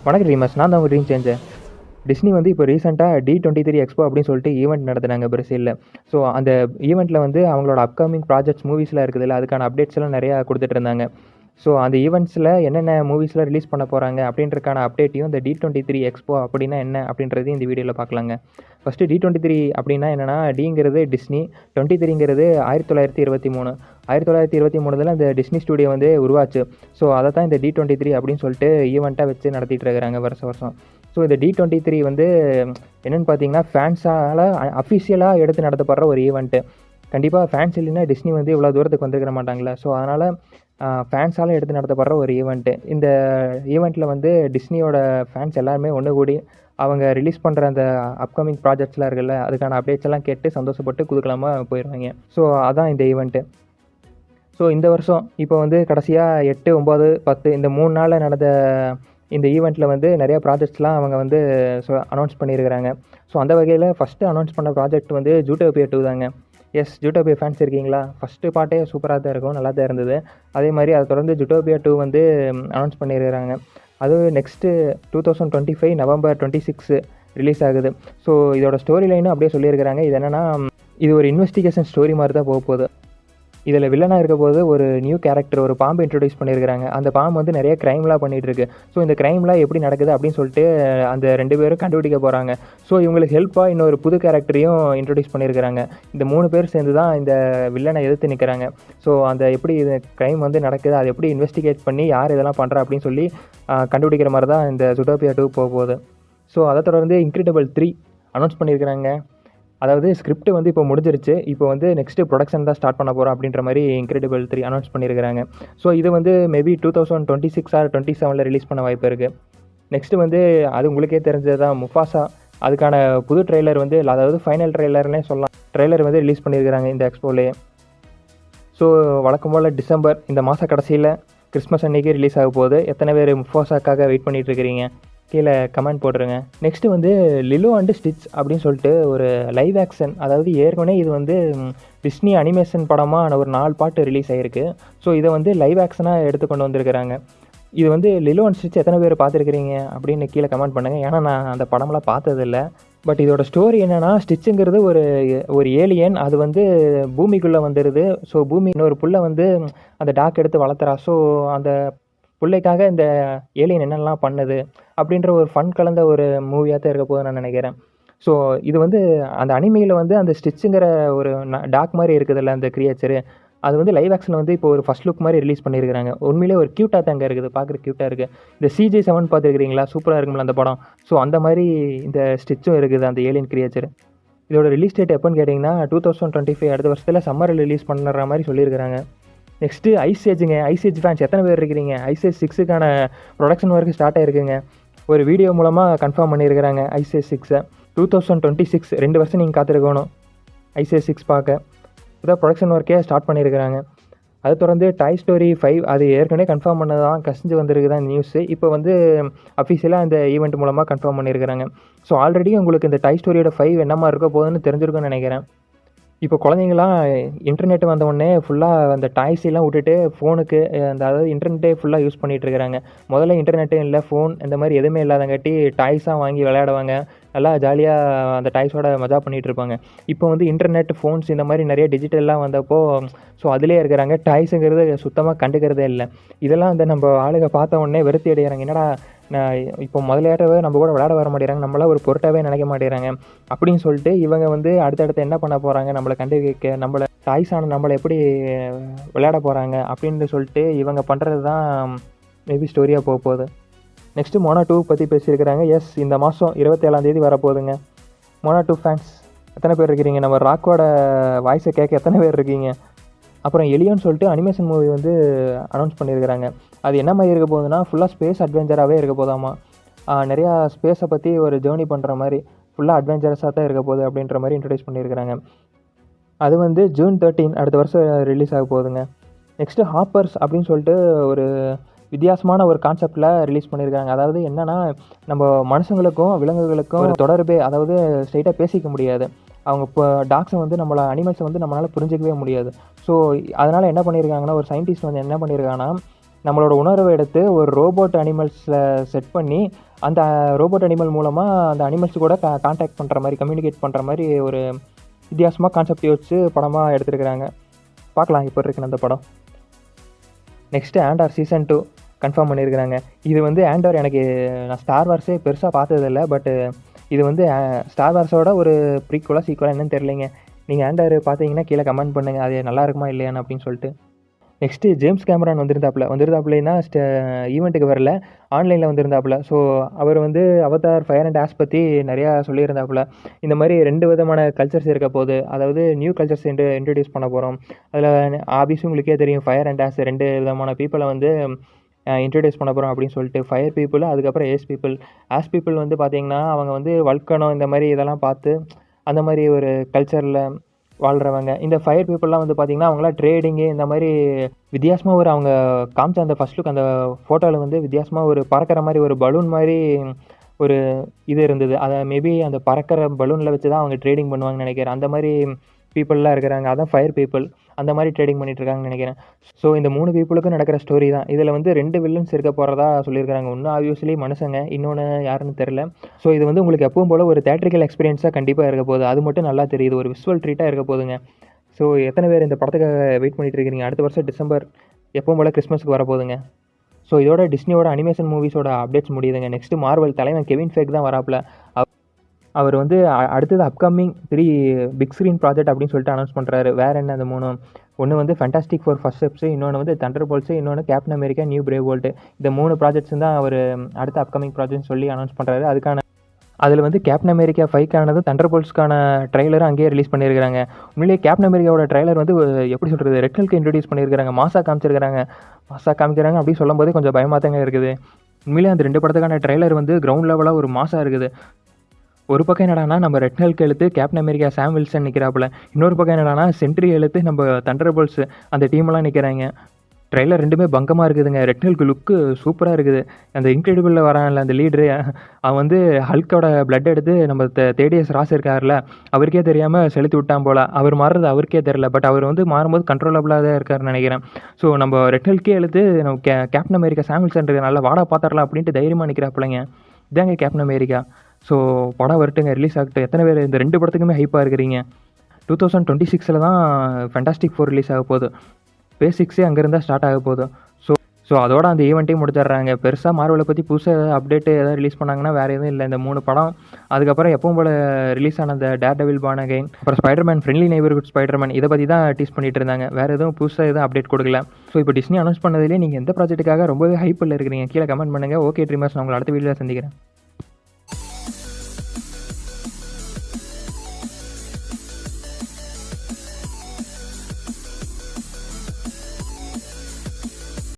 வணக்கம் ரீமஸ், நான் தான் உங்கள் ட்ரீம் சேஞ்சர். டிஸ்னி வந்து இப்போ ரீசெண்டாக D23 எக்ஸ்போ அப்படின்னு சொல்லிட்டு ஈவெண்ட் நடத்துனாங்க பிரேசிலில். ஸோ அந்த ஈவெண்ட்டில் வந்து அவங்களோட அப்கமிங் ப்ராஜெக்ட்ஸ் மூவிஸ்லாம் இருக்குதுல்ல, அதுக்கான அப்டேட்ஸ் எல்லாம் நிறையா கொடுத்துட்டு இருந்தாங்க. ஸோ அந்த ஈவெண்ட்ஸில் என்னென்ன மூவிஸ்லாம் ரிலீஸ் பண்ண போகிறாங்க அப்படின்றக்கான அப்டேட்டையும் இந்த D23 எக்ஸ்போ அப்படின்னா என்ன அப்படின்றதையும் இந்த வீடியோவில் பார்க்கலாங்க. ஃபஸ்ட்டு D23 அப்படின்னா என்னென்னா, டிங்கிறது டிஸ்னி, 23ங்கிறது 1923. 1923 அந்த டிஸ்னி ஸ்டூடியோ வந்து உருவாச்சு. ஸோ அதை தான் இந்த D23 அப்படின்னு சொல்லிட்டு ஈவெண்ட்டாக வச்சு நடத்திட்டு இருக்கிறாங்க வருஷம். ஸோ இந்த D23 வந்து என்னென்னு பார்த்தீங்கன்னா, ஃபேன்ஸால் அஃபிஷியலாக எடுத்து நடத்தப்படுற ஒரு ஈவெண்ட்டு. கண்டிப்பாக ஃபேன்ஸ் இல்லைன்னா டிஸ்னி வந்து இவ்வளோ தூரத்துக்கு வந்துருக்க மாட்டாங்களே. ஸோ அதனால் ஃபேன்ஸால் எடுத்து நடத்தப்படுற ஒரு ஈவெண்ட்டு. இந்த ஈவெண்ட்டில் வந்து டிஸ்னியோட ஃபேன்ஸ் எல்லாருமே ஒன்று கூடி அவங்க ரிலீஸ் பண்ணுற அந்த அப்கமிங் ப்ராஜெக்ட்ஸ்லாம் இருக்குல்ல, அதுக்கான அப்டேட்ஸ் எல்லாம் கேட்டு சந்தோஷப்பட்டு குதூகலமாக போயிடுவாங்க. ஸோ அதான் இந்த ஈவெண்ட்டு. ஸோ இந்த வருஷம் இப்போ வந்து கடைசியாக 8, 9, 10 இந்த 3 நாளில் நடந்த இந்த ஈவெண்ட்டில் வந்து நிறையா ப்ராஜெக்ட்ஸ்லாம் அவங்க வந்து அனௌன்ஸ் பண்ணியிருக்கிறாங்க. ஸோ அந்த வகையில் ஃபஸ்ட்டு அனௌன்ஸ் பண்ண ப்ராஜெக்ட் வந்து ஜூட்டோபியா 2 தாங்க. எஸ், ஜூட்டோபியா ஃபேன்ஸ் இருக்கீங்களா? ஃபஸ்ட்டு பாட்டே சூப்பராக தான் இருக்கும், நல்லா தான் இருந்தது. அதே மாதிரி அதை தொடர்ந்து ஜூட்டோபியா 2 வந்து அனௌன்ஸ் பண்ணியிருக்கிறாங்க. அதுவும் நெக்ஸ்ட்டு 2025 November 26 ரிலீஸ் ஆகுது. ஸோ இதோட ஸ்டோரி லைனும் அப்படியே சொல்லியிருக்கிறாங்க. இது என்னென்னா, இது ஒரு இன்வெஸ்டிகேஷன் ஸ்டோரி மாதிரி தான் போக போகுது. இதில் வில்லனாக இருக்க போது ஒரு நியூ கேரக்டர், ஒரு பாம்பு இன்ட்ரடியூஸ் பண்ணியிருக்கிறாங்க. அந்த பாம்பு வந்து நிறைய க்ரைம்லாம் பண்ணிகிட்ருக்கு. ஸோ இந்த க்ரைம்லாம் எப்படி நடக்குது அப்படின்னு சொல்லிட்டு அந்த 2 பேரும் கண்டுபிடிக்க போகிறாங்க. ஸோ இவங்களுக்கு ஹெல்ப்பாக இன்னொரு புது கேரக்டரையும் இன்ட்ரடியூஸ் பண்ணியிருக்கிறாங்க. இந்த 3 பேர் சேர்ந்து தான் இந்த வில்லனை எதிர்த்து நிற்கிறாங்க. ஸோ அந்த எப்படி இது க்ரைம் வந்து நடக்குது, அதை எப்படி இன்வெஸ்டிகேட் பண்ணி யார் இதெல்லாம் பண்ணுறா அப்படின்னு சொல்லி கண்டுபிடிக்கிற மாதிரி தான் இந்த ஜூட்டோபியா 2 போக போகுது. ஸோ அதை தொடர்ந்து இன்க்ரெடிபிள் 3 அனௌன்ஸ் பண்ணியிருக்கிறாங்க. அதாவது ஸ்கிரிப்ட் வந்து இப்போ முடிஞ்சிருச்சு. இப்போ வந்து நெக்ஸ்ட்டு ப்ரொடக்ஷன் தான் ஸ்டார்ட் பண்ண போகிறோம் அப்படின்ற மாதிரி இன்க்ரெடிபிள் 3 அனௌன்ஸ் பண்ணியிருக்கிறாங்க. ஸோ இது வந்து மேபி 2026 or 27 ரிலீஸ் பண்ண வாய்ப்பு இருக்குது. நெக்ஸ்ட்டு வந்து அது உங்களுக்கே தெரிஞ்சது தான், முஃபாசா. அதுக்கான புது ட்ரெய்லர் வந்து, அதாவது ஃபைனல் ட்ரெய்லர்னே சொல்லலாம், ட்ரெய்லர் வந்து ரிலீஸ் பண்ணியிருக்கிறாங்க இந்த எக்ஸ்போலேயே. ஸோ வழக்கம் போல் டிசம்பர் இந்த மாத கடைசியில் கிறிஸ்மஸ் அன்றைக்கி ரிலீஸ் ஆக போகுது. எத்தனை பேர் முஃபாசாக்காக வெயிட் பண்ணிகிட்டு இருக்கிறீங்க? கீழே கமெண்ட் போட்டுருங்க. நெக்ஸ்ட்டு வந்து லிலோ அண்ட் ஸ்டிச் அப்படின்னு சொல்லிட்டு ஒரு லைவ் ஆக்ஷன், அதாவது ஏற்கனவே இது வந்து டிஸ்னி அனிமேஷன் படமாக ஒரு 4 பாட்டு ரிலீஸ் ஆகிருக்கு. ஸோ இதை வந்து லைவ் ஆக்ஷனாக எடுத்து கொண்டு வந்திருக்கிறாங்க. இது வந்து லிலோ அண்ட் ஸ்டிச் எத்தனை பேர் பார்த்துருக்கிறீங்க அப்படின்னு கீழே கமெண்ட் பண்ணுங்கள். ஏன்னா நான் அந்த படம்லாம் பார்த்ததில்லை. பட் இதோட ஸ்டோரி என்னென்னா, ஸ்டிச்சுங்கிறது ஒரு ஏலியன். அது வந்து பூமிக்குள்ளே வந்துடுது. ஸோ பூமி இன்னொரு புல்லை வந்து அந்த டாக் எடுத்து வளர்த்துறா. ஸோ அந்த பிள்ளைக்காக இந்த ஏலியன் என்னெல்லாம் பண்ணுது அப்படின்ற ஒரு ஃபன் கலந்த ஒரு மூவியாக தான் இருக்க போது நான் நினைக்கிறேன். ஸோ இது வந்து அந்த அனிமையில் வந்து அந்த ஸ்டிச்சுங்கிற ஒரு டாக் மாதிரி இருக்குதுல்ல அந்த கிரியேச்சரு, அது வந்து லைவ் ஆக்ஷனில் வந்து இப்போ ஒரு ஃபஸ்ட் லுக் மாதிரி ரிலீஸ் பண்ணியிருக்கிறாங்க. உண்மையிலே ஒரு க்யூட்டாக தாங்க இருக்குது, பார்க்குற க்யூட்டாக இருக்குது. இந்த CJ7 பார்த்துருக்கிறீங்களா? சூப்பராக இருக்கும்ல அந்த படம். ஸோ அந்த மாதிரி இந்த ஸ்டிச்சும் இருக்குது, அந்த ஏலியன் கிரியேச்சர். இதோட ரிலீஸ் டேட் எப்போன்னு கேட்டிங்கன்னா 2025 அடுத்த வருஷத்தில் சம்மரில் ரிலீஸ் பண்ணுற மாதிரி சொல்லியிருக்கிறாங்க. நெக்ஸ்ட்டு ஐஸ் ஏஜுங்க. ஐஸ் ஏஜ் ஃபேன்ஸ் எத்தனை பேர் இருக்கிறீங்க? ஐஸ் ஏஜ் 6க்கான ப்ரொடக்ஷன் ஒர்க் ஸ்டார்ட் ஆகிருக்குங்க. ஒரு வீடியோ மூலமாக கன்ஃபார்ம் பண்ணியிருக்கிறாங்க ஐஸ் ஏஜ் 6. 2026 2 வருஷம் நீங்கள் காத்திருக்கணும் ஐஸ் ஏஜ் 6 பார்க்க. இதான் ப்ரொடக்ஷன் ஒர்க்கே ஸ்டார்ட் பண்ணியிருக்கிறாங்க. அது தொடர்ந்து டாய் ஸ்டோரி 5 அது ஏற்கனவே கன்ஃபார்ம் பண்ணது தான், கசிஞ்சு வந்திருக்கு தான் நியூஸு. இப்போ வந்து அஃபிஷியலாக இந்த ஈவெண்ட் மூலமாக கன்ஃபார்ம் பண்ணியிருக்கிறாங்க. ஸோ ஆல்ரெடி உங்களுக்கு இந்த டாய் ஸ்டோரியோட 5 என்னமா இருக்க போகுதுன்னு தெரிஞ்சிருக்குன்னு நினைக்கிறேன். இப்போ குழந்தைங்களாம் இன்டர்நெட் வந்தவுடனே ஃபுல்லாக அந்த டாய்ஸ் எல்லாம் விட்டுட்டு ஃபோனுக்கு அதாவது இன்டர்நெட்டே ஃபுல்லாக யூஸ் பண்ணிகிட்ருக்கிறாங்க. முதல்ல இன்டர்நெட்டே இல்லை, ஃபோன் இந்த மாதிரி எதுவுமே இல்லாதங்காட்டி டாய்ஸாக வாங்கி விளையாடுவாங்க, நல்லா ஜாலியாக அந்த டாய்ஸோட மஜா பண்ணிகிட்டு இருப்பாங்க. இப்போ வந்து இன்டர்நெட், ஃபோன்ஸ் இந்த மாதிரி நிறைய டிஜிட்டல்லாம் வந்தப்போ ஸோ அதிலே இருக்கிறாங்க. டாய்ஸுங்கிறது சுத்தமாக கண்டுக்கிறதே இல்லை. இதெல்லாம் அந்த நம்ம ஆளுங்க பார்த்த உடனே வெறுத்தி அடைகிறாங்க. என்னடா நான் இப்போ முதலையாட்டவே நம்ம கூட விளையாட வர மாட்டேறாங்க, நம்மளாம் ஒரு பொருட்டாகவே நினைக்க மாட்டேறாங்க அப்படின்னு சொல்லிட்டு இவங்க வந்து அடுத்தடுத்து என்ன பண்ண போகிறாங்க, நம்மளை கண்டுக்க, நம்மளை டாய்ஸான நம்மளை எப்படி விளையாட போகிறாங்க அப்படின்னு சொல்லிட்டு இவங்க பண்ணுறது தான் மேபி ஸ்டோரியாக போக போகுது. நெக்ஸ்ட்டு மோனா 2 பற்றி பேசியிருக்கிறாங்க. எஸ், இந்த மாதம் 27 வரப்போகுதுங்க. மோனா 2 ஃபேன்ஸ் எத்தனை பேர் இருக்கிறீங்க? நம்ம ராக்கோட வாய்ஸை கேட்க எத்தனை பேர் இருக்கீங்க? அப்புறம் எலியோன்னு சொல்லிட்டு அனிமேஷன் மூவி வந்து அனௌன்ஸ் பண்ணியிருக்கிறாங்க. அது என்ன மாதிரி இருக்க போகுதுன்னா, ஃபுல்லாக ஸ்பேஸ் அட்வென்ச்சராகவே இருக்க போதாமா. நிறையா ஸ்பேஸை பற்றி ஒரு ஜேர்னி பண்ணுற மாதிரி ஃபுல்லாக அட்வென்ச்சரஸாக தான் இருக்க போகுது அப்படின்ற மாதிரி இன்ட்ரடியூஸ் பண்ணியிருக்கிறாங்க. அது வந்து June 13 அடுத்த வருஷம் ரிலீஸ் ஆக போகுதுங்க. நெக்ஸ்ட்டு ஹாப்பர்ஸ் அப்படின்னு சொல்லிட்டு ஒரு வித்தியாசமான ஒரு கான்செப்டில் ரிலீஸ் பண்ணியிருக்காங்க. அதாவது என்னென்னா, நம்ம மனுஷங்களுக்கும் விலங்குகளுக்கும் ஒரு தொடர்பே, அதாவது ஸ்ட்ரைட்டாக பேசிக்க முடியாது. அவங்க இப்போ டாக்ஸை வந்து அனிமல்ஸை வந்து நம்மளால் புரிஞ்சிக்கவே முடியாது. ஸோ அதனால் என்ன பண்ணியிருக்காங்கன்னா, ஒரு சயின்டிஸ்ட் வந்து என்ன பண்ணியிருக்காங்கன்னா, நம்மளோட உணர்வை எடுத்து ஒரு ரோபோட் அனிமல்ஸில் செட் பண்ணி அந்த ரோபோட் அனிமல் மூலமாக அந்த அனிமல்ஸ் கூட கான்டாக்ட் பண்ணுற மாதிரி, கம்யூனிகேட் பண்ணுற மாதிரி ஒரு வித்தியாசமாக கான்செப்ட் யோசிச்சு படமாக எடுத்துருக்குறாங்க. பார்க்கலாம் இப்போ இருக்குன்னு அந்த படம். நெக்ஸ்ட்டு ஆண்டார் சீசன் 2 கன்ஃபார்ம் பண்ணியிருக்கிறாங்க. இது வந்து ஆண்டார் எனக்கு நான் ஸ்டார் வார்ஸே பெருசாக பார்த்ததில்ல. பட்டு இது வந்து ஸ்டார் வார்ஸோட ஒரு ப்ரீக்குவலாக சீக்குவலாக என்னன்னு தெரியலைங்க. நீங்கள் ஆண்டார் பார்த்தீங்கன்னா கீழே கமெண்ட் பண்ணுங்கள், அது நல்லா இருக்குமா இல்லையான்னு அப்படின்னு சொல்லிட்டு. நெக்ஸ்ட்டு ஜேம்ஸ் கேமரான் வந்திருந்தாப்புலன்னா ஈவெண்ட்டுக்கு வரல, ஆன்லைனில் வந்திருந்தாப்புல. ஸோ அவர் வந்து அவதார் ஃபயர் அண்ட் ஆஷ் பற்றி நிறையா சொல்லியிருந்தாப்புல. இந்த மாதிரி 2 விதமான கல்ச்சர்ஸ் இருக்க போகுது, அதாவது நியூ கல்ச்சர்ஸ் இன்ட்ரடியூஸ் பண்ண போகிறோம். அதில் ஆப்வியஸ்லி உங்களுக்கே தெரியும், ஃபயர் அண்ட் ஆஷ் 2 விதமான பீப்புளை வந்து இன்ட்ரடியூஸ் பண்ண போகிறோம் அப்படின்னு சொல்லிட்டு. ஃபயர் பீப்புள், அதுக்கப்புறம் ஏஸ் பீப்புள். ஆஷ் பீப்புள் வந்து பார்த்திங்கன்னா அவங்க வந்து வல்கனோ இந்த மாதிரி இதெல்லாம் பார்த்து அந்த மாதிரி ஒரு கல்ச்சரில் வாழ்கிறவங்க. இந்த ஃபயர் பீப்புளெலாம் வந்து பார்த்திங்கன்னா அவங்களாம் ட்ரேடிங்கு இந்த மாதிரி வித்தியாசமாக ஒரு அவங்க காமிச்ச அந்த ஃபஸ்ட் லுக் அந்த ஃபோட்டோவில் வந்து வித்தியாசமாக ஒரு பறக்கிற மாதிரி ஒரு பலூன் மாதிரி ஒரு இது இருந்தது. அதை மேபி அந்த பறக்கிற பலூனில் வச்சு தான் அவங்க ட்ரேடிங் பண்ணுவாங்கன்னு நினைக்கிறேன். அந்த மாதிரி பீப்புளெலாம் இருக்கிறாங்க, அதான் ஃபயர் பீப்புள். அந்த மாதிரி ட்ரேடிங் பண்ணிகிட்ருக்காங்கன்னு நினைக்கிறேன். ஸோ இந்த 3 பீப்புளுக்கும் நடக்கிற ஸ்டோரி தான். இதில் வந்து 2 வில்லன்ஸ் இருக்க போகிறதா சொல்லியிருக்காங்க. ஒன்று ஆப்வியஸ்லி மனுஷங்க, இன்னொன்று யாருன்னு தெரில. ஸோ இது வந்து உங்களுக்கு எப்பவும் போல் ஒரு தேட்ரிக்கல் எக்ஸ்பீரியன்ஸாக கண்டிப்பாக இருக்க போகுது. அது மட்டும் நல்லா தெரியுது, ஒரு விசுவல் ட்ரீட்டாக இருக்க போகுதுங்க. ஸோ எத்தனை பேர் இந்த படத்துக்காக வெயிட் பண்ணிகிட்டு இருக்கிறீங்க? அடுத்த வருஷம் டிசம்பர் எப்பவும் போல் கிறிஸ்மஸ்க்கு வரப்போகுதுங்க. ஸோ இதோட டிஸ்னியோட அனிமேஷன் மூவிஸோட அப்டேட்ஸ் முடியுதுங்க. நெக்ஸ்ட்டு மார்வல் தலைவன் கெவின் ஃபேக் தான் வராப்புல. அவர் வந்து அடுத்தது அப்கமிங் 3 பிக் ஸ்க்ரீன் ப்ராஜெக்ட் அப்படின்னு சொல்லிட்டு அனௌன்ஸ் பண்ணுறாரு. வேறு என்ன அந்த 3? ஒன்று வந்து ஃபேண்டாஸ்டிக் ஃபோர் ஃபர்ஸ்ட் ஸ்டெப்ஸு, இன்னொன்று வந்து தண்டர் போல்ட்ஸு, இன்னொன்று captain America new brave world. இந்த 3 ப்ராஜெக்ட்ஸ் தான் அவர் அடுத்த அப்கமிங் ப்ராஜெக்ட் சொல்லி அனௌன்ஸ் பண்ணுறாரு. அதில் வந்து கேப்டன் அமெரிக்கா 5க்கானது தண்டர் போல்ட்ஸ்க்கான ட்ரைலரும் அங்கேயே ரிலீஸ் பண்ணியிருக்காங்க. உண்மையிலேயே கேப்டன் அமெரிக்காவோட ட்ரைலர் வந்து எப்படி சொல்கிறது, ரெட் ஹல்க்கு இன்ட்ரடியூஸ் பண்ணியிருக்காங்க, மாசா காமிக்கிறாங்க அப்படின்னு சொல்லும் போதே கொஞ்சம் பயமாக தாங்க இருக்குது. உண்மையிலேயே அந்த 2 படத்துக்கான ட்ரைலர் வந்து கிரவுண்ட் லெவலாக ஒரு மாசாக இருக்குது. ஒரு பக்கம் என்னடானா நம்ம ரெட் ஹல்க் எழுத்து கேப்டன் அமெரிக்கா சாம் வில்சன் நிற்கிறாப்புல, இன்னொரு பக்கம் என்னடானா சென்ட்ரி எழுத்து நம்ம தண்டர் போல்ட்ஸ் அந்த டீமெல்லாம் நிற்கிறாங்க. ட்ரைலர் 2மே பங்கமாக இருக்குதுங்க. ரெட் ஹல்க் லுக்கு சூப்பராக இருக்குது. அந்த இன்க்ரெடிபிளில் வரான்ல அந்த லீடரு, அவன் வந்து ஹல்கோட பிளட் எடுத்து நம்ம தேடியஸ் ராஸ் இருக்கார்ல, அவருக்கே தெரியாமல் செலுத்தி விட்டான் போல். அவர் மாறுறது அவருக்கே தெரில, பட் அவர் வந்து மாறும்போது கண்ட்ரோலபிளாக தான் இருக்காருன்னு நினைக்கிறேன். ஸோ நம்ம ரெட் ஹல்கே எழுத்து நம்ம கேப்டன் அமெரிக்கா சாம் வில்சன் நல்லா வாடா பார்த்துடலாம் அப்படின்ட்டு தைரியமாக நிற்கிறாப்புலங்க. இதாங்க கேப்டன் அமெரிக்கா. ஸோ படம் வரட்டுங்க, ரிலீஸ் ஆகட்டும். எத்தனை பேர் இந்த 2 படத்துக்குமே ஹைப்பாக இருக்கிறீங்க? 2026 தான் ஃபேண்டாஸ்டிக் 4 ரிலீஸ் ஆக போகுது. ஃபேஸ் 6 அங்கேருந்தா ஸ்டார்ட் ஆக போகுது. ஸோ அதோட அந்த ஈவெண்ட்டையும் முடிச்சிடுறாங்க. பெருசாக மார்வலை பற்றி புதுசாக அப்டேட்டு எதாவது ரிலீஸ் பண்ணாங்கன்னா வேறு எதுவும் இல்லை. இந்த 3 படம், அதுக்கப்புறம் எப்பவும் போல் ரிலீஸ் ஆன அந்த டேர் டெவில் பார்ன் அகைன், அப்புறம் ஸ்பைடர்மேன் ஃப்ரெண்ட்லி நெய்பர்ஹுட் ஸ்பைடர்மேன், இதை பற்றி தான் டீஸ் பண்ணிட்டு இருந்தாங்க. வேறு எதுவும் புதுசாக எதுவும் அப்டேட் கொடுக்கல. ஸோ இப்போ டிஸ்னி அனௌன்ஸ் பண்ணதுலேயே நீங்கள் எந்த ப்ராஜெக்ட்டுக்காக ரொம்பவே ஹைப்பில் இருக்கிறீங்க? கீழே கமெண்ட் பண்ணுங்கள். ஓகே ட்ரீமர்ஸ், நான் உங்களை அடுத்த வீடியோவில் சந்திக்கிறேன்.